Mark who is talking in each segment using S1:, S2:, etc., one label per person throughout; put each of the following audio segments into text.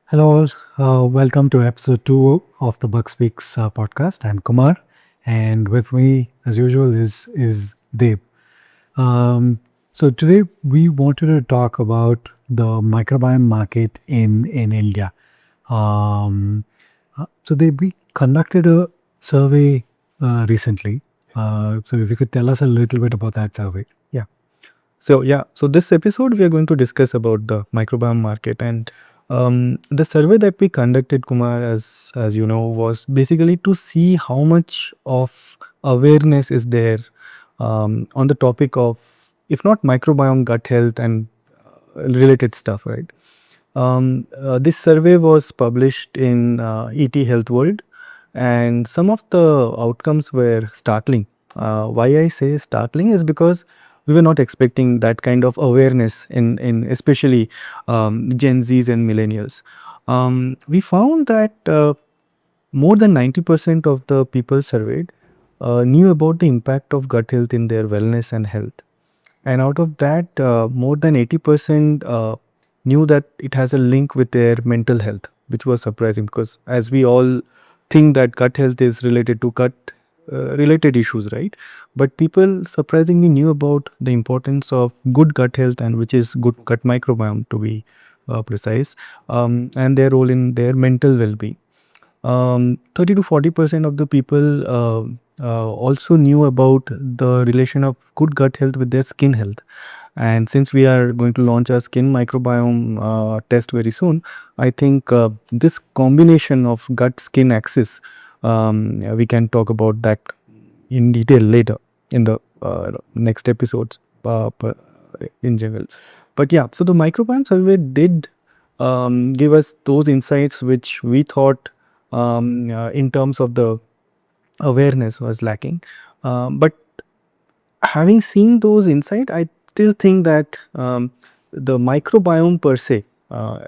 S1: Hello, welcome to episode 2 of the Bug Speaks podcast. I'm Kumar, and with me, as usual, is Deb. So today we wanted to talk about the microbiome market in India. Um, we conducted a survey recently. So if you could tell us a little bit about that survey.
S2: Yeah. So this episode we are going to discuss about the microbiome market, and the survey that we conducted, Kumar, as you know, was basically to see how much of awareness is there on the topic of, if not microbiome, gut health and related stuff, right? This survey was published in ET Health World, and some of the outcomes were startling. Why I say startling is because we were not expecting that kind of awareness in especially Gen Zs and millennials. We found that more than 90% of the people surveyed knew about the impact of gut health in their wellness and health. And out of that, more than 80% knew that it has a link with their mental health, which was surprising because as we all think that gut health is related to gut related issues, right? But people surprisingly knew about the importance of good gut health, and which is good gut microbiome to be precise, and their role in their mental well-being. 30 to 40% of the people also knew about the relation of good gut health with their skin health. And since we are going to launch our skin microbiome test very soon, I think this combination of gut skin axis, we can talk about that in detail later in the next episodes in general. But yeah, so the microbiome survey did give us those insights which we thought in terms of the awareness was lacking. But having seen those insights, I still think that the microbiome per se,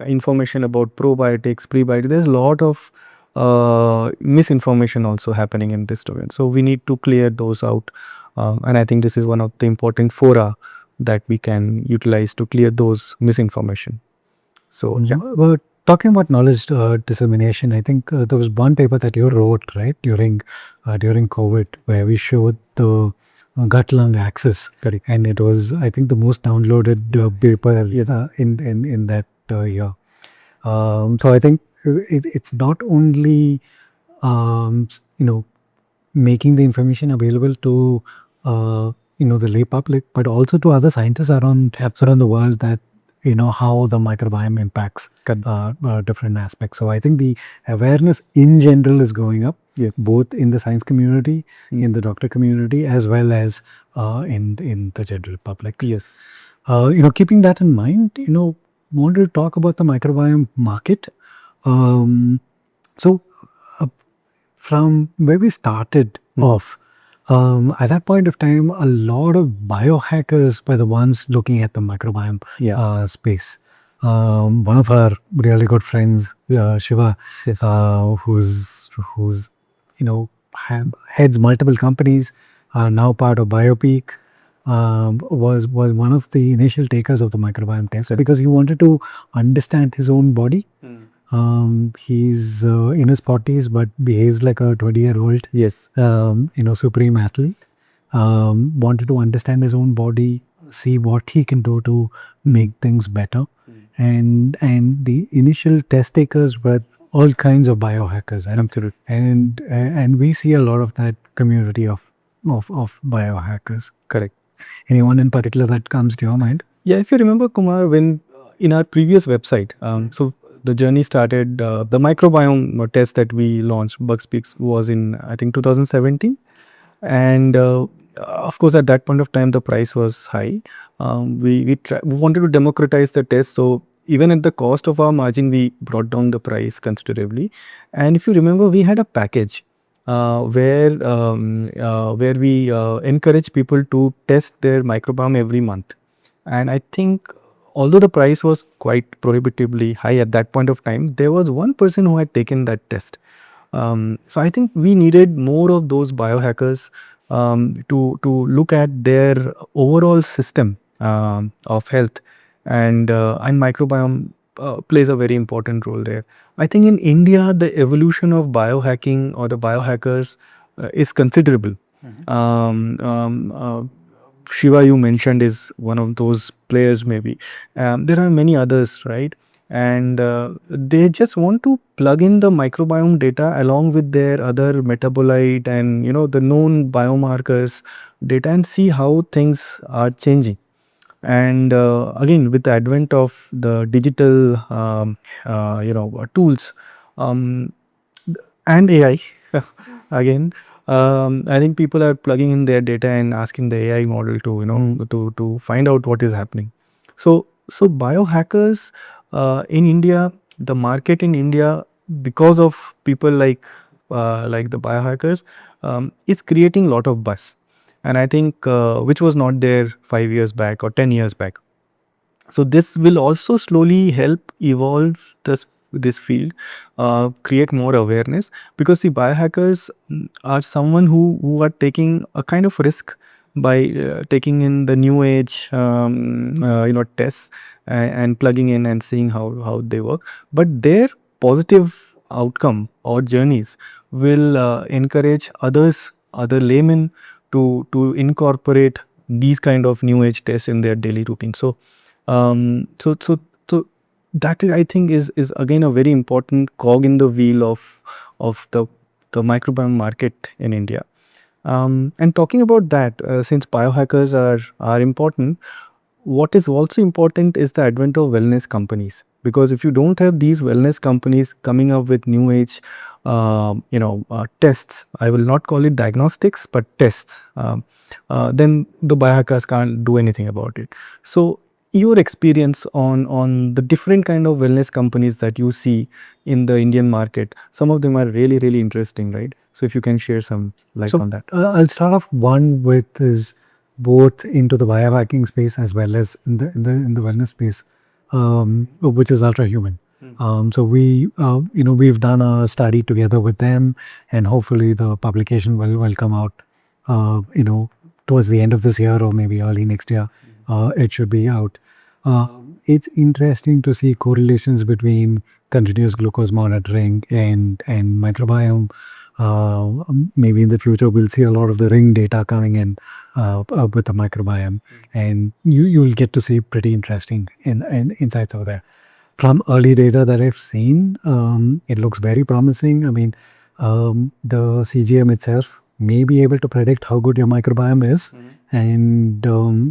S2: information about probiotics, prebiotics, there's a lot of misinformation also happening in this domain. So we need to clear those out. And I think this is one of the important fora that we can utilize to clear those misinformation. So yeah.
S1: Well, talking about knowledge dissemination, I think there was one paper that you wrote right during COVID where we showed the gut lung axis.
S2: Correct.
S1: And it was, I think, the most downloaded paper
S2: Yes.
S1: in that year. So I think it's not only making the information available to the lay public, but also to other scientists around the world that how the microbiome impacts different aspects. So I think the awareness in general is going up,
S2: Yes.
S1: both in the science community, in the doctor community, as well as in the general public.
S2: Yes.
S1: Keeping that in mind, wanted to talk about the microbiome market. So from where we started off, at that point of time, a lot of biohackers were the ones looking at the microbiome space. One of our really good friends, Shiva,
S2: Yes.
S1: who's heads multiple companies, now part of Biopeak, was one of the initial takers of the microbiome test because he wanted to understand his own body. He's in his 40s but behaves like a 20-year-old.
S2: Yes.
S1: Supreme athlete. Wanted to understand his own body, see what he can do to make things better. And the initial test takers were all kinds of biohackers. And we see a lot of that community of biohackers.
S2: Correct.
S1: Anyone in particular that comes to your mind?
S2: Yeah, if you remember, Kumar, when in our previous website, so the journey started, the microbiome test that we launched, BugSpeaks, was in, I think, 2017. And of course, at that point of time, the price was high. We wanted to democratize the test. So even at the cost of our margin, we brought down the price considerably. And if you remember, we had a package where we encourage people to test their microbiome every month. And I think although the price was quite prohibitively high at that point of time, there was one person who had taken that test. So I think we needed more of those biohackers to look at their overall system of health, and microbiome plays a very important role there. I think in India, the evolution of biohacking or the biohackers is considerable. Shiva, you mentioned, is one of those players, maybe. There are many others, right? And they just want to plug in the microbiome data along with their other metabolite and the known biomarkers data and see how things are changing. And again, with the advent of the digital tools, um, and AI, again, I think people are plugging in their data and asking the AI model to to find out what is happening. So biohackers in India, the market in India, because of people like the biohackers, is creating a lot of buzz, and I think which was not there 5 years back or 10 years back. So this will also slowly help evolve this field, create more awareness, because the biohackers are someone who are taking a kind of risk by taking in the new age tests and plugging in and seeing how they work. But their positive outcome or journeys will encourage other laymen to incorporate these kind of new age tests in their daily routine. Um, so so so that I think is again a very important cog in the wheel of the microbiome market in India. And talking about that, since biohackers are important, what is also important is the advent of wellness companies. Because if you don't have these wellness companies coming up with new age, tests, I will not call it diagnostics, but tests, then the biohackers can't do anything about it. So your experience on the different kind of wellness companies that you see in the Indian market, some of them are really interesting, right? So if you can share some light
S1: So
S2: on that.
S1: I'll start off one with is both into the biohacking space as well as in the wellness space, which is ultra human. So we've done a study together with them, and hopefully the publication will come out towards the end of this year or maybe early next year. It should be out. It's interesting to see correlations between continuous glucose monitoring and microbiome. Maybe in the future we'll see a lot of the ring data coming in with the microbiome, and you'll get to see pretty interesting insights over there. From early data that I've seen, it looks very promising. I mean, the CGM itself may be able to predict how good your microbiome is, and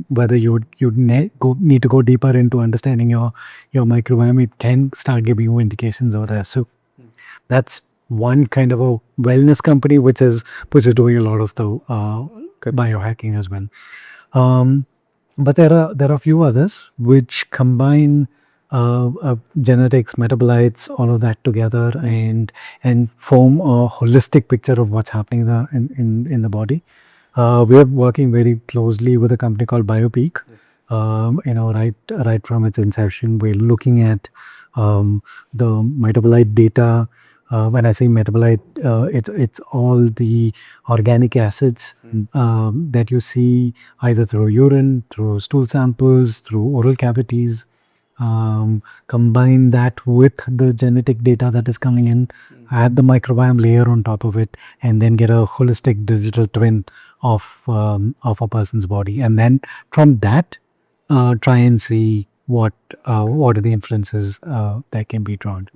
S1: whether need to go deeper into understanding your microbiome. It can start giving you indications over there. So that's one kind of a wellness company which is doing a lot of the biohacking as well. But there are a few others which combine genetics, metabolites, all of that together, and form a holistic picture of what's happening in the body. We are working very closely with a company called Biopeak. Right from its inception, we're looking at the metabolite data. When I say metabolite, it's all the organic acids that you see either through urine, through stool samples, through oral cavities. Combine that with the genetic data that is coming in, add the microbiome layer on top of it, and then get a holistic digital twin of a person's body, and then from that try and see what are the influences that can be drawn.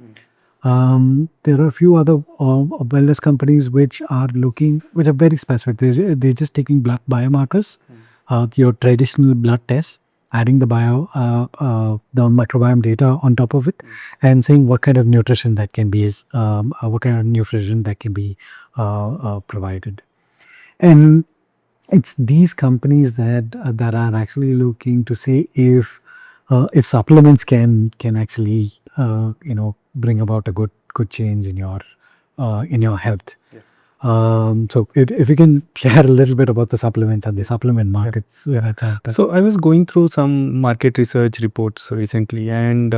S1: There are a few other wellness companies which are very specific. They're just taking blood biomarkers, your traditional blood tests, adding the microbiome data on top of it, and seeing what kind of nutrition that can be provided. And it's these companies that are actually looking to see if supplements can actually bring about a good change in your health. So if you can share a little bit about the supplements and the supplement markets. That's out there.
S2: So I was going through some market research reports recently, and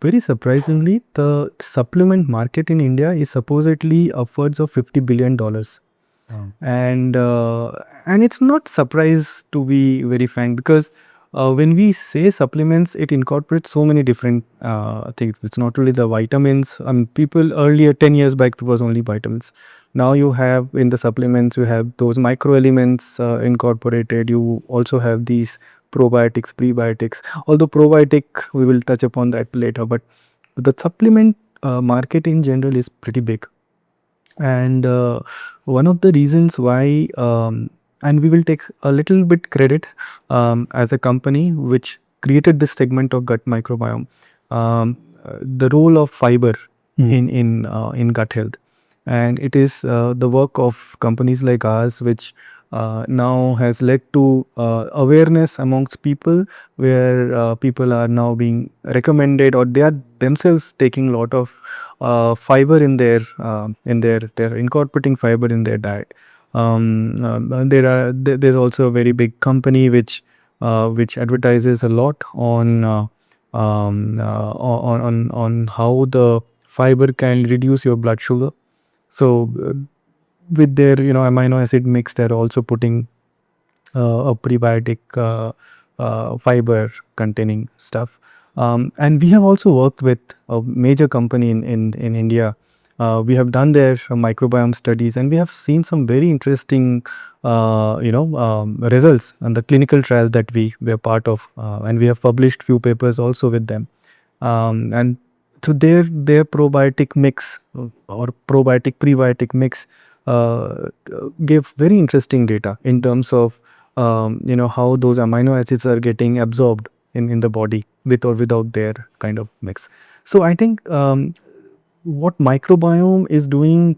S2: very surprisingly, the supplement market in India is supposedly upwards of $50 billion. And it's not surprise, to be very frank, because when we say supplements, it incorporates so many different things. It's not only the vitamins. People earlier, 10 years back, it was only vitamins. Now you have in the supplements, you have those micro elements incorporated. You also have these probiotics, prebiotics. Although probiotic, we will touch upon that later. But the supplement market in general is pretty big. And one of the reasons why, and we will take a little bit credit as a company which created this segment of gut microbiome, the role of fiber in gut health. And it is the work of companies like ours which now has led to awareness amongst people, where people are now being recommended, or they are themselves taking a lot of fiber in they're incorporating fiber in their diet. There's also a very big company which advertises a lot on how the fiber can reduce your blood sugar. So with their amino acid mix, they're also putting a prebiotic fiber containing stuff. And we have also worked with a major company in India. We have done their microbiome studies, and we have seen some very interesting results on the clinical trial that we were part of, and we have published few papers also with them. And so their probiotic mix or probiotic prebiotic mix gave very interesting data in terms of how those amino acids are getting absorbed in the body with or without their kind of mix. So I think what microbiome is doing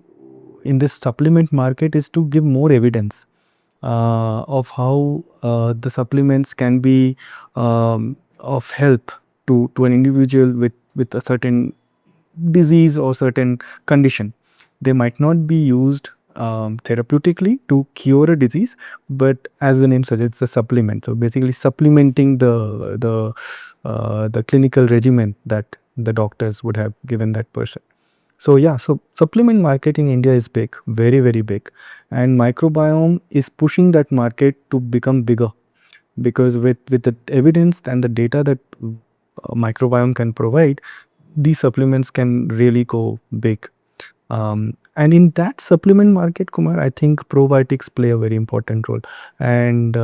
S2: in this supplement market is to give more evidence of how the supplements can be of help to an individual with a certain disease or certain condition. They might not be used therapeutically to cure a disease, but as the name suggests, a supplement. So basically, supplementing the clinical regimen that the doctors would have given that person. So yeah, so supplement market in India is big, very very big, and microbiome is pushing that market to become bigger, because with the evidence and the data that microbiome can provide, these supplements can really go big. And in that supplement market, Kumar, I think probiotics play a very important role. And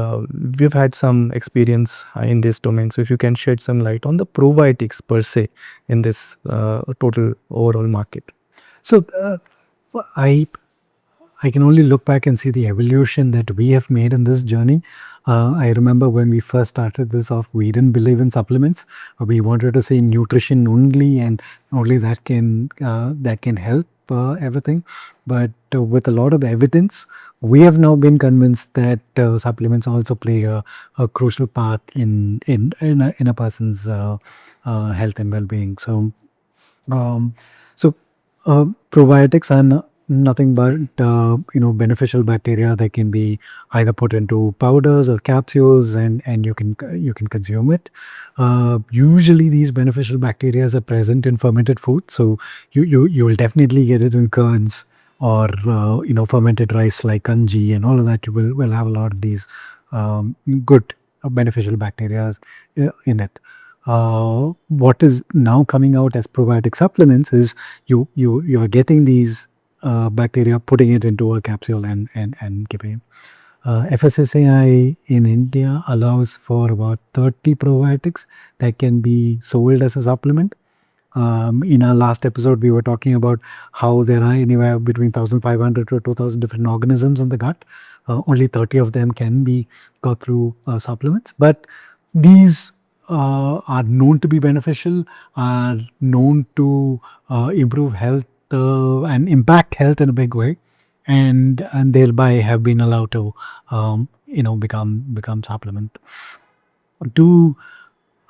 S2: we've had some experience in this domain. So if you can shed some light on the probiotics per se in this total overall market.
S1: So I I can only look back and see the evolution that we have made in this journey. I remember when we first started this off, we didn't believe in supplements. We wanted to say nutrition only, and only that can help everything. But with a lot of evidence, we have now been convinced that supplements also play a crucial part in a person's health and well-being. Um, so probiotics are nothing but beneficial bacteria that can be either put into powders or capsules, and you can consume it. Usually, these beneficial bacteria are present in fermented food, so you will definitely get it in curds or fermented rice like kanji and all of that. You will have a lot of these good beneficial bacteria in it. What is now coming out as probiotic supplements is you are getting these bacteria, putting it into a capsule and giving it. FSSAI in India allows for about 30 probiotics that can be sold as a supplement. In our last episode, we were talking about how there are anywhere between 1,500 to 2,000 different organisms in the gut. Only 30 of them can be got through supplements, but these are known to be beneficial, are known to improve health and impact health in a big way, and thereby have been allowed to become supplement. Do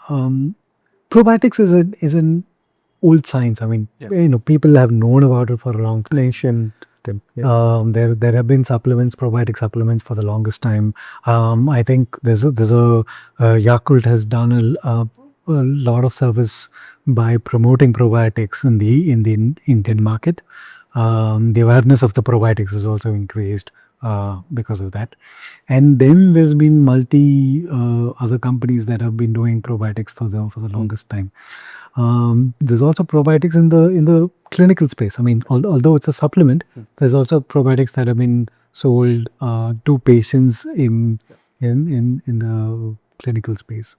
S1: probiotics is an old science. I mean, people have known about it for a long time.
S2: Ancient them. Yeah.
S1: There have been supplements, probiotic supplements, for the longest time. I think there's a Yakult has done a lot of service by promoting probiotics in the Indian market. The awareness of the probiotics is also increased. because of that. And then there's been multi other companies that have been doing probiotics for the longest time. There's also probiotics in the clinical space. I mean, although it's a supplement, there's also probiotics that have been sold to patients in the clinical space.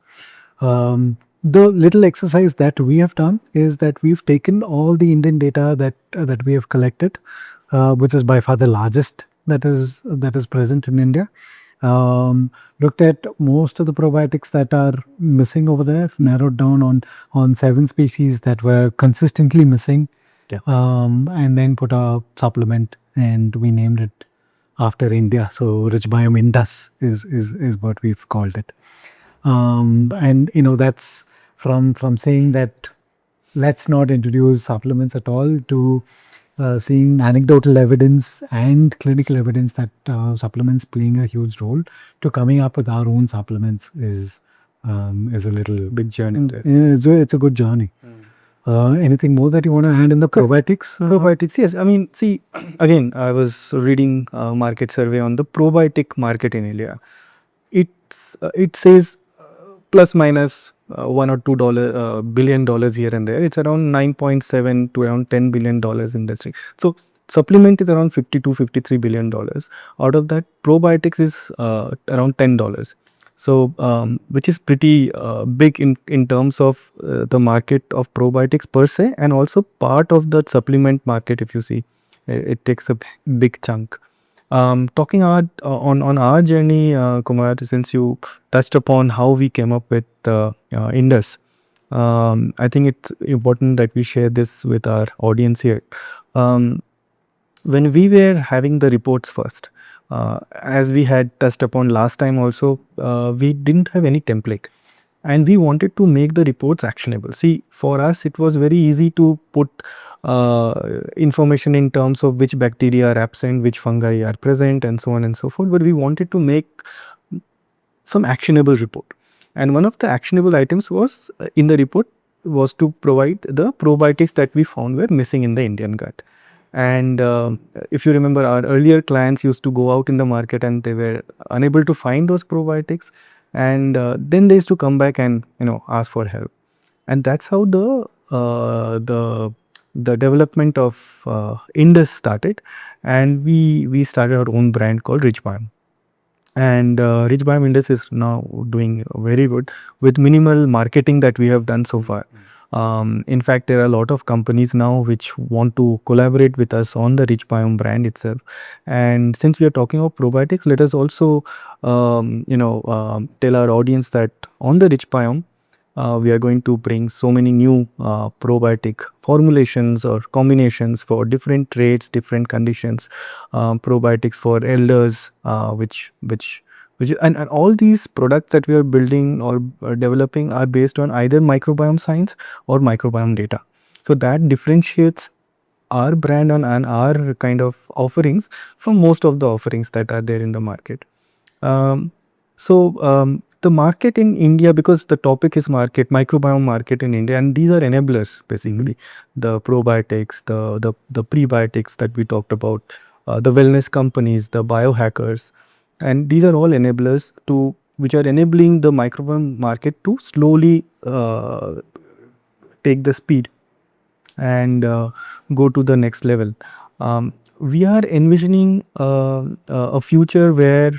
S1: The little exercise that we have done is that we've taken all the Indian data that we have collected, which is by far the largest that is present in India. Looked at most of the probiotics that are missing over there, narrowed down on 7 species that were consistently missing,
S2: Yeah.
S1: and then put a supplement, and we named it after India. So Reshaping Indus is what we've called it. And that's from saying that let's not introduce supplements at all to seeing anecdotal evidence and clinical evidence that supplements playing a huge role, to coming up with our own supplements is a little
S2: Big journey there.
S1: it's a good journey. Anything more that you want to add in the probiotics?
S2: Probiotics, yes. I mean, see, again, I was reading a market survey on the probiotic market in India. It says plus minus $1 or $2 billion here and there. It's around 9.7 to around $10 billion industry. So supplement is around 50 to 53 billion dollars. Out of that, probiotics is around $10. So which is pretty big in terms of the market of probiotics per se, and also part of the supplement market. If you see, it takes a big chunk. Talking on our journey, Kumar, since you touched upon how we came up with Indus, I think it's important that we share this with our audience here. When we were having the reports first, as we had touched upon last time also, we didn't have any template. And we wanted to make the reports actionable. See, for us, it was very easy to put information in terms of which bacteria are absent, which fungi are present, and so on and so forth. But we wanted to make some actionable report. And one of the actionable items was in the report was to provide the probiotics that we found were missing in the Indian gut. And if you remember, our earlier clients used to go out in the market and they were unable to find those probiotics, and then they used to come back and ask for help. And that's how the development of Indus started, and we started our own brand called Richbiome. And Richbiome Indus is now doing very good with minimal marketing that we have done so far. In fact, there are a lot of companies now which want to collaborate with us on the Richbiome brand itself. And since we are talking about probiotics, let us also tell our audience that on the Richbiome, we are going to bring so many new probiotic formulations or combinations for different traits, different conditions. Probiotics for elders, and all these products that we are building or developing are based on either microbiome science or microbiome data. So that differentiates our brand and our kind of offerings from most of the offerings that are there in the market. The market in India, because the topic is microbiome market in India, and these are enablers basically. The probiotics, the prebiotics that we talked about, the wellness companies, the biohackers, and these are all enablers which are enabling the microbiome market to slowly take the speed and go to the next level. We are envisioning a future where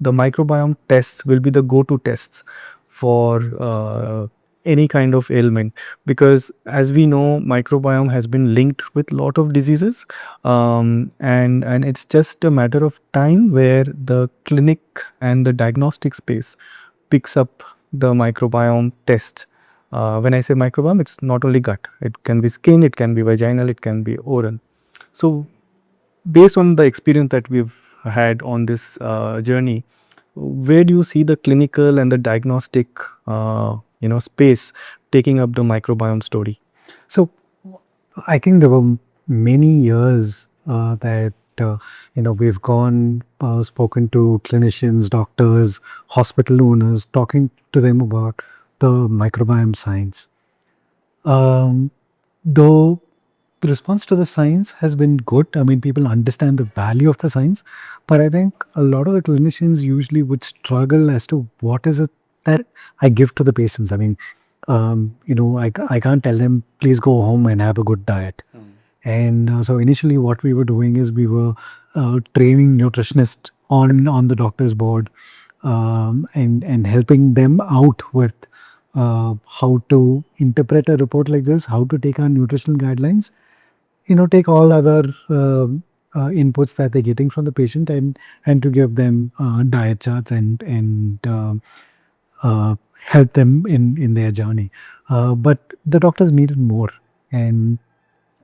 S2: the microbiome tests will be the go-to tests for any kind of ailment, because as we know, microbiome has been linked with a lot of diseases, and it's just a matter of time where the clinic and the diagnostic space picks up the microbiome test. When I say microbiome, it's not only gut. It can be skin, it can be vaginal, it can be oral. So based on the experience that we've had on this journey, where do you see the clinical and the diagnostic space taking up the microbiome story?
S1: So I think there were many years that we've gone, spoken to clinicians, doctors, hospital owners, talking to them about the microbiome science. Though response to the science has been good. I mean, people understand the value of the science, but I think a lot of the clinicians usually would struggle as to what is it that I give to the patients. I mean, I can't tell them, please go home and have a good diet. And so initially, what we were doing is we were training nutritionists on the doctor's board, and helping them out with how to interpret a report like this, how to take our nutritional guidelines, take all other inputs that they're getting from the patient, and to give them diet charts, and help them in their journey. But the doctors needed more, and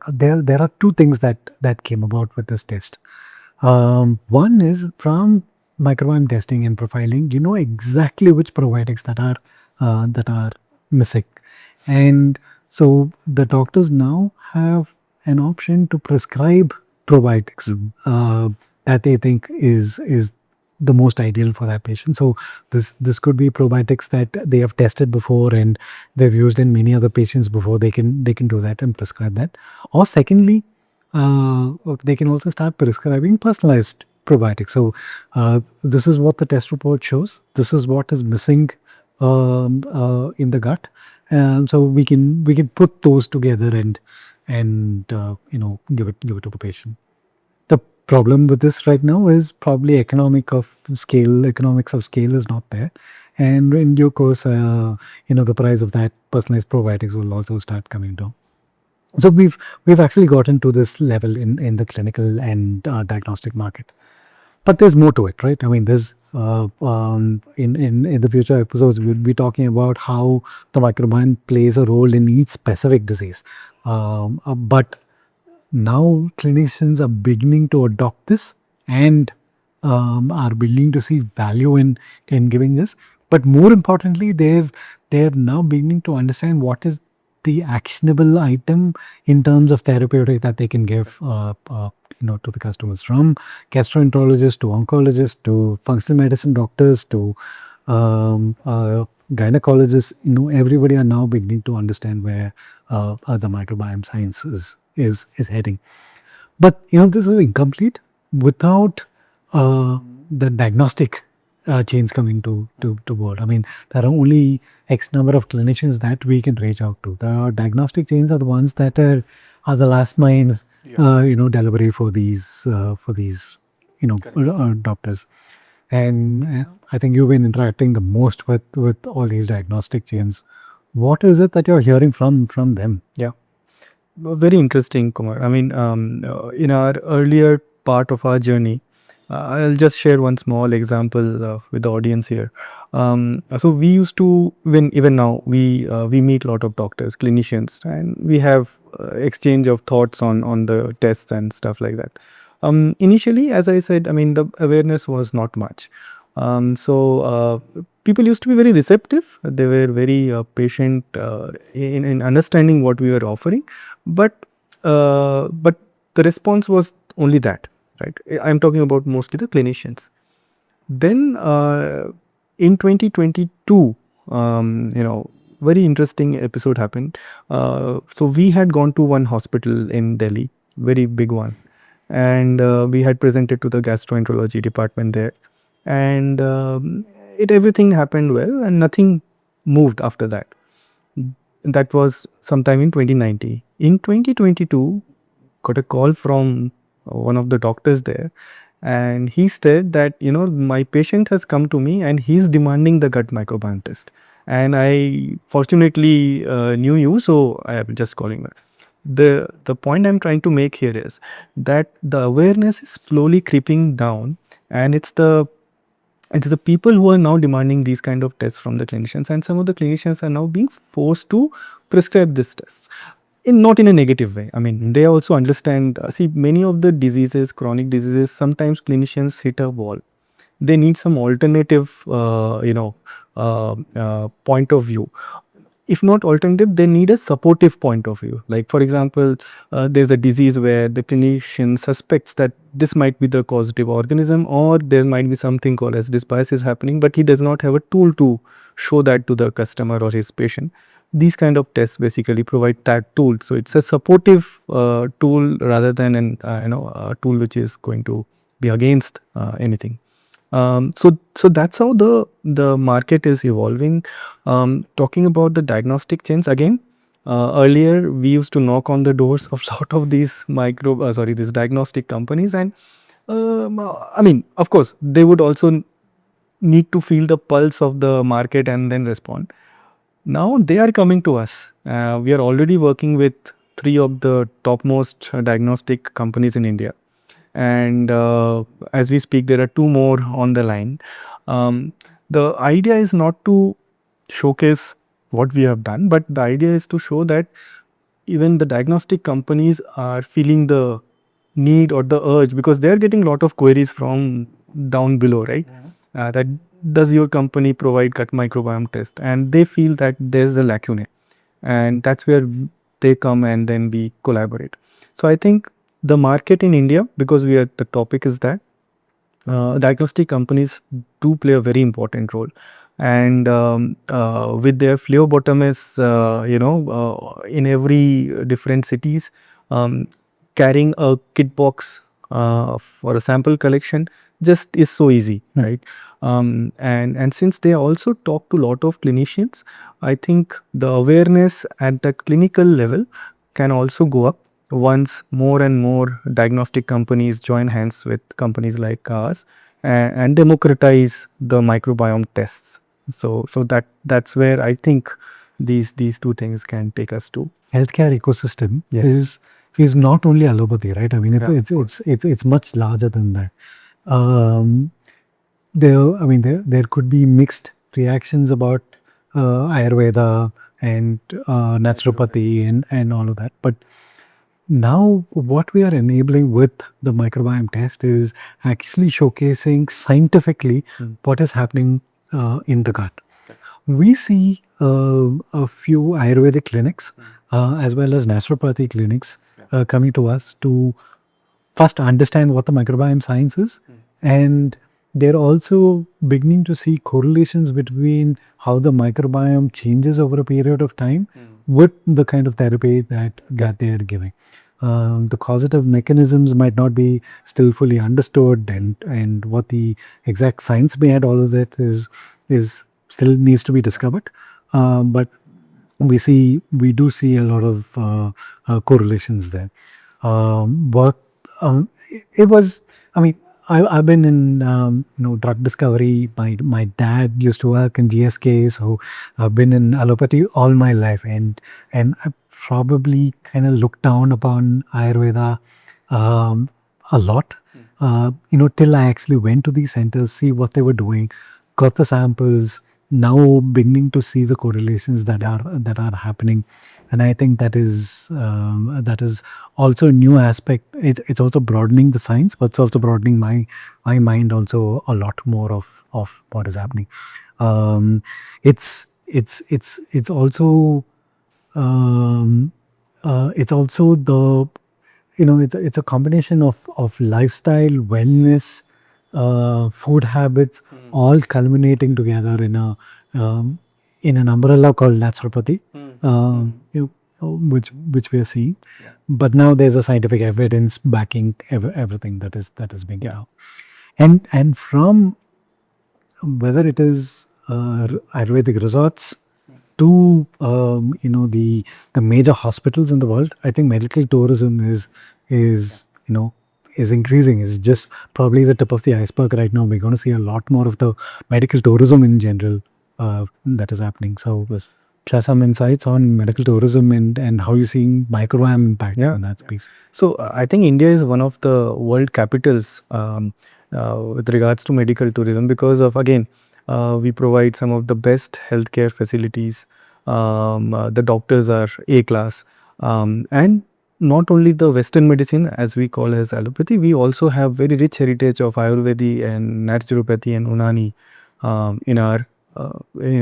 S1: there are two things that came about with this test. One is from microbiome testing and profiling. You know exactly which probiotics that are missing, and so the doctors now have an option to prescribe probiotics that they think is the most ideal for that patient. So this could be probiotics that they have tested before and they've used in many other patients before. They can do that and prescribe that. Or secondly, they can also start prescribing personalized probiotics. So this is what the test report shows. This is what is missing in the gut, and so we can put those together and give it to the patient. The problem with this right now is probably economics of scale is not there, and in due course, the price of that personalized probiotics will also start coming down. So we've actually gotten to this level in the clinical and diagnostic market. But there's more to it, right? I mean, there's in the future episodes we'll be talking about how the microbiome plays a role in each specific disease. But now clinicians are beginning to adopt this, and are beginning to see value in giving this. But more importantly, they're now beginning to understand what is the actionable item in terms of therapeutic that they can give to the customers, from gastroenterologists to oncologists to functional medicine doctors to gynecologists. Everybody are now beginning to understand where the microbiome science is heading. But this is incomplete without the diagnostic chains coming to board. I mean, there are only X number of clinicians that we can reach out to. The diagnostic chains are the ones that are the last mile, delivery for these doctors. And I think you've been interacting the most with all these diagnostic chains. What is it that you're hearing from them?
S2: Yeah. Very interesting, Kumar. I mean, in our earlier part of our journey, I'll just share one small example with the audience here. So we used to, even now, we meet a lot of doctors, clinicians, and we have exchange of thoughts on the tests and stuff like that. Initially, as I said, I mean, the awareness was not much. So people used to be very receptive. They were very patient in understanding what we were offering, but the response was only that, right? I'm talking about mostly the clinicians. Then in 2022, very interesting episode happened. So we had gone to one hospital in Delhi, very big one, and we had presented to the gastroenterology department there, and everything happened well, and nothing moved after that. That was sometime in 2019. In 2022, got a call from one of the doctors there, and he said that my patient has come to me and he's demanding the gut microbiome test, and I fortunately knew you, so I am just calling her. The point I'm trying to make here is that the awareness is slowly creeping down, and it's the people who are now demanding these kind of tests from the clinicians, and some of the clinicians are now being forced to prescribe this tests. Not in a negative way. I mean, they also understand. See, many of the diseases, chronic diseases, sometimes clinicians hit a wall. They need some alternative, point of view. if not alternative, they need a supportive point of view. Like for example, there's a disease where the clinician suspects that this might be the causative organism, or there might be something called as dysbiosis happening, but he does not have a tool to show that to the customer or his patient. These kind of tests basically provide that tool. So it's a supportive tool rather than an a tool which is going to be against anything. So that's how the market is evolving. Talking about the diagnostic chains again, earlier we used to knock on the doors of lot of these these diagnostic companies, and I mean, of course, they would also need to feel the pulse of the market and then respond. Now they are coming to us. We are already working with three of the topmost diagnostic companies in India, and as we speak there are two more on the line. The idea is not to showcase what we have done, but the idea is to show that even the diagnostic companies are feeling the need or the urge, because they are getting a lot of queries from down below, right? That does your company provide gut microbiome test, and they feel that there's a lacuna, and that's where they come and then we collaborate. So I think the market in India, because we are the topic is that diagnostic companies do play a very important role, and with their phlebotomists, in every different cities, um, carrying a kit box for a sample collection just is so easy, right? And since they also talk to a lot of clinicians, I think the awareness at the clinical level can also go up once more and more diagnostic companies join hands with companies like ours and democratize the microbiome tests. So that's where I think these two things can take us to.
S1: Healthcare ecosystem
S2: Yes.
S1: is not only allopathy, right? I mean,
S2: Yeah,
S1: it's much larger than that. Um, there could be mixed reactions about Ayurveda and naturopathy and all of that. But now, what we are enabling with the microbiome test is actually showcasing scientifically what is happening in the gut. We see a few Ayurvedic clinics as well as naturopathy clinics coming to us to first understand what the microbiome science is, and they're also beginning to see correlations between how the microbiome changes over a period of time with the kind of therapy that they are giving. The causative mechanisms might not be still fully understood, and what the exact science behind all of that is still needs to be discovered. But we do see a lot of correlations there. But it was, I mean, I've been in drug discovery. My dad used to work in GSK, so I've been in allopathy all my life, and I probably kind of looked down upon Ayurveda a lot. Till I actually went to these centers, see what they were doing, got the samples. Now beginning to see the correlations that are happening, and I think that is also a new aspect. It's also broadening the science, but it's also broadening my mind also a lot more of what is happening. It's also it's also the it's a combination of lifestyle, wellness, food habits, all culminating together in an umbrella called naturopathy, which we are seeing. But now there's a scientific evidence backing everything that is being out. And from whether it is Ayurvedic resorts to the major hospitals in the world, I think medical tourism is increasing. It's just probably the tip of the iceberg right now. We're going to see a lot more of the medical tourism in general that is happening. So, share some insights on medical tourism and how you're seeing microbiome impact
S2: Yeah.
S1: on that space.
S2: So I think India is one of the world capitals with regards to medical tourism, because of again we provide some of the best healthcare facilities. The doctors are A class, and not only the Western medicine as we call as allopathy, we also have very rich heritage of Ayurvedi and naturopathy and Unani in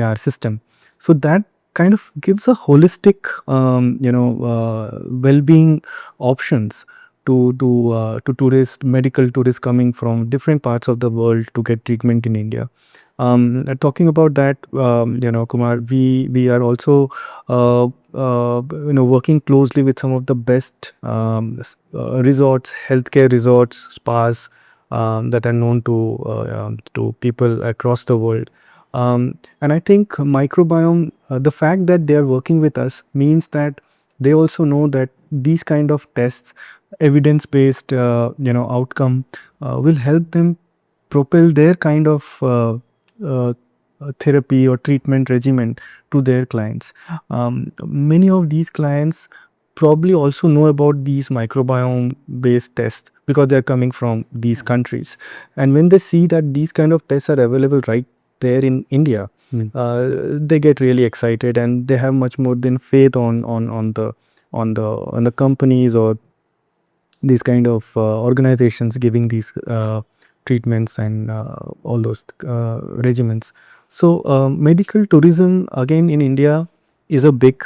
S2: our system. So that kind of gives a holistic, well-being options to tourists, medical tourists coming from different parts of the world to get treatment in India. Talking about that, Kumar, we are also working closely with some of the best resorts, healthcare resorts, spas that are known to people across the world. And I think microbiome, the fact that they are working with us means that they also know that these kind of tests, evidence-based, outcome will help them propel their kind of uh, therapy or treatment regimen to their clients. Many of these clients probably also know about these microbiome based tests because they are coming from these countries, and when they see that these kind of tests are available right there in India, they get really excited, and they have much more than faith on the companies or these kind of organizations giving these treatments and all those regimens. So medical tourism again in India is a big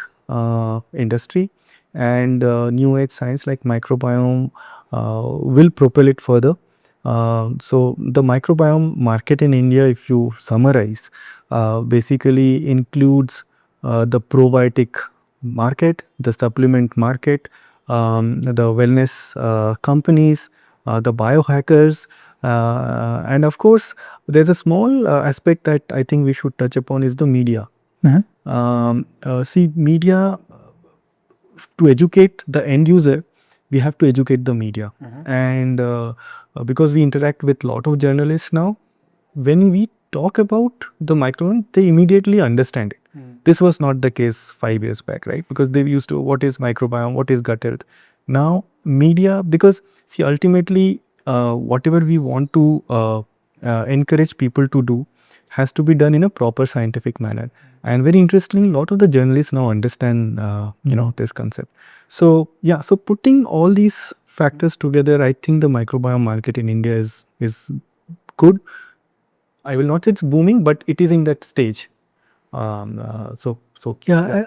S2: industry, and new age science like microbiome will propel it further. So the microbiome market in India, if you summarize, basically includes the probiotic market, the supplement market, the wellness companies, the biohackers, and of course, there's a small aspect that I think we should touch upon is the media. See, media, to educate the end user, we have to educate the media, and because we interact with a lot of journalists now, when we talk about the microbiome, they immediately understand it. This was not the case 5 years back, right? Because they used to, what is microbiome, what is gut health? Now, media, because see, ultimately, whatever we want to encourage people to do has to be done in a proper scientific manner. And very interestingly, a lot of the journalists now understand, this concept. So yeah, so putting all these factors together, I think the microbiome market in India is good. I will not say it's booming, but it is in that stage.
S1: Yeah,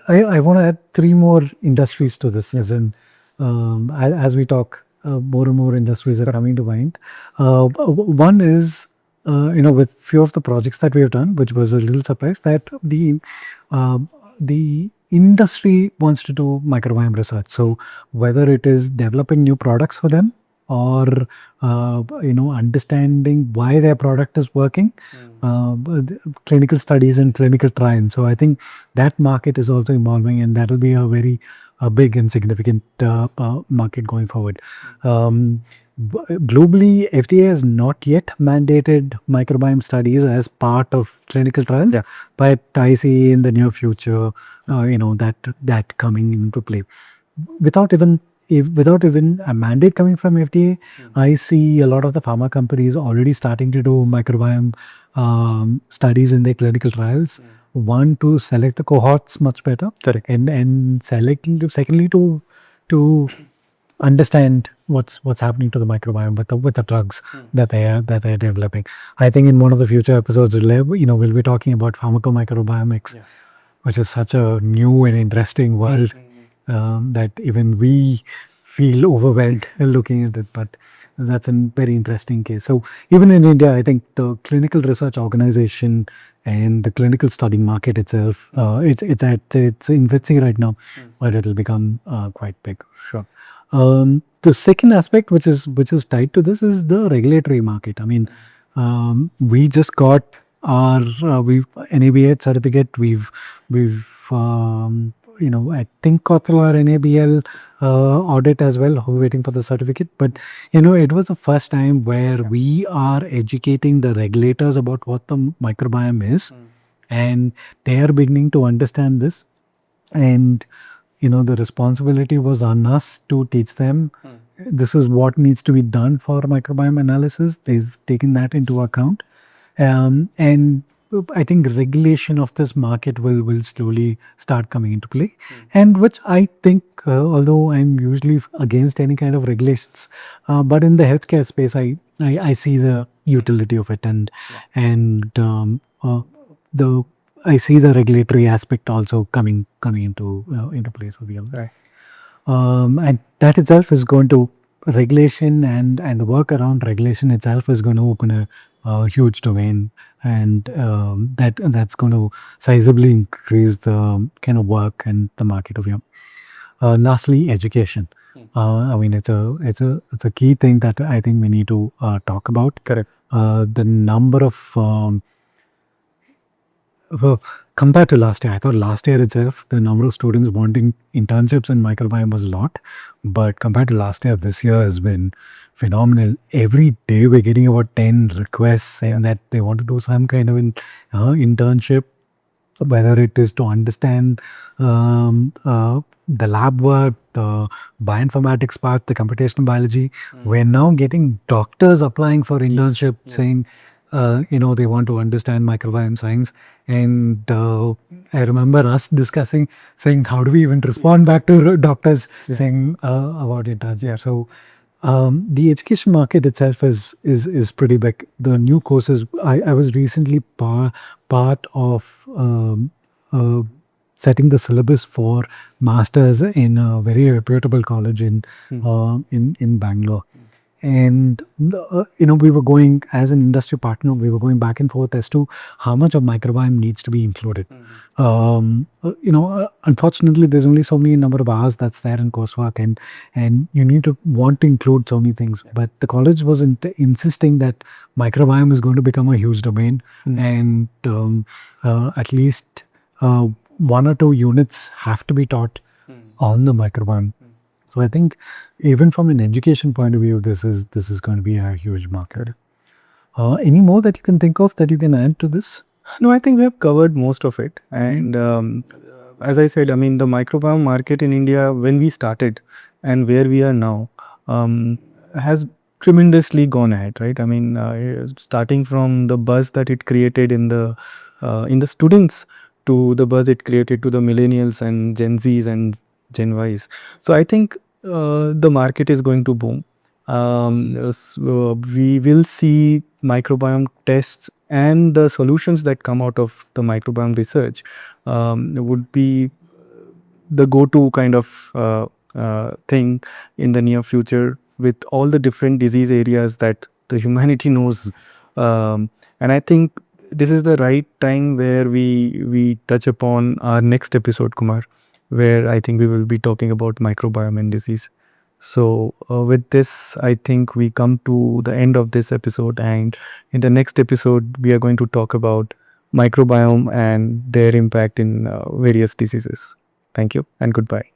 S1: I want to add three more industries to this. As in, as we talk, more and more industries are coming to mind. One is, with few of the projects that we have done, which was a little surprise that the industry wants to do microbiome research. So whether it is developing new products for them or understanding why their product is working, clinical studies and clinical trials. So I think that market is also evolving, and that will be a very big and significant market going forward. Globally, FDA has not yet mandated microbiome studies as part of clinical trials, but I see in the near future, that coming into play. Without even a mandate coming from FDA, I see a lot of the pharma companies already starting to do microbiome studies in their clinical trials. One, to select the cohorts much better,
S2: Correct.
S1: and secondly to understand what's happening to the microbiome with the drugs that they're developing. I think in one of the future episodes, we'll be talking about pharmacomicrobiomics, which is such a new and interesting world that even we feel overwhelmed looking at it. But that's a very interesting case. So even in India, I think the clinical research organization and the clinical study market itself, it's at its infancy right now, but it'll become quite big. Sure. The second aspect, which is tied to this, is the regulatory market. I mean, we just got our NABH certificate. We've I think got through our NABL audit as well. We're waiting for the certificate, but it was the first time where we are educating the regulators about what the microbiome is, and they are beginning to understand this. And the responsibility was on us to teach them this is what needs to be done for microbiome analysis. They've taken that into account, and I think regulation of this market will slowly start coming into play, and which I think, although I'm usually against any kind of regulations, but in the healthcare space, I see the utility of it, and the I see the regulatory aspect also coming into place over here.
S2: Right.
S1: And that itself is going to regulation and the work around regulation itself is going to open a huge domain, and that's going to sizably increase the kind of work and the market over here. Lastly, education. I mean, it's a key thing that I think we need to talk about.
S2: Correct.
S1: The number of well, compared to last year, I thought last year itself, the number of students wanting internships in microbiome was a lot. But compared to last year, this year has been phenomenal. Every day we're getting about 10 requests saying that they want to do some kind of internship, whether it is to understand the lab work, the bioinformatics part, the computational biology. We're now getting doctors applying for internship saying, they want to understand microbiome science. And I remember us discussing, saying, how do we even respond back to doctors saying about internship? Yeah. So the education market itself is pretty big. The new courses, I was recently part of setting the syllabus for masters in a very reputable college in Bangalore. And we were going as an industry partner, we were going back and forth as to how much of microbiome needs to be included. Unfortunately, there's only so many number of hours that's there in coursework, and you need to want to include so many things. But the college was insisting that microbiome is going to become a huge domain, and at least one or two units have to be taught on the microbiome. So I think even from an education point of view, this is going to be a huge market. Any more that you can think of that you can add to this?
S2: No, I think we have covered most of it. And as I said, I mean, the microbiome market in India, when we started and where we are now, has tremendously gone ahead, right? I mean, starting from the buzz that it created in the students, to the buzz it created to the millennials and Gen Zs and Gen Ys. So I think the market is going to boom. We will see microbiome tests and the solutions that come out of the microbiome research would be the go-to kind of thing in the near future, with all the different disease areas that the humanity knows. And I think this is the right time where we touch upon our next episode, Kumar, where I think we will be talking about microbiome and disease. So with this, I think we come to the end of this episode, and in the next episode, we are going to talk about microbiome and their impact in various diseases. Thank you and goodbye.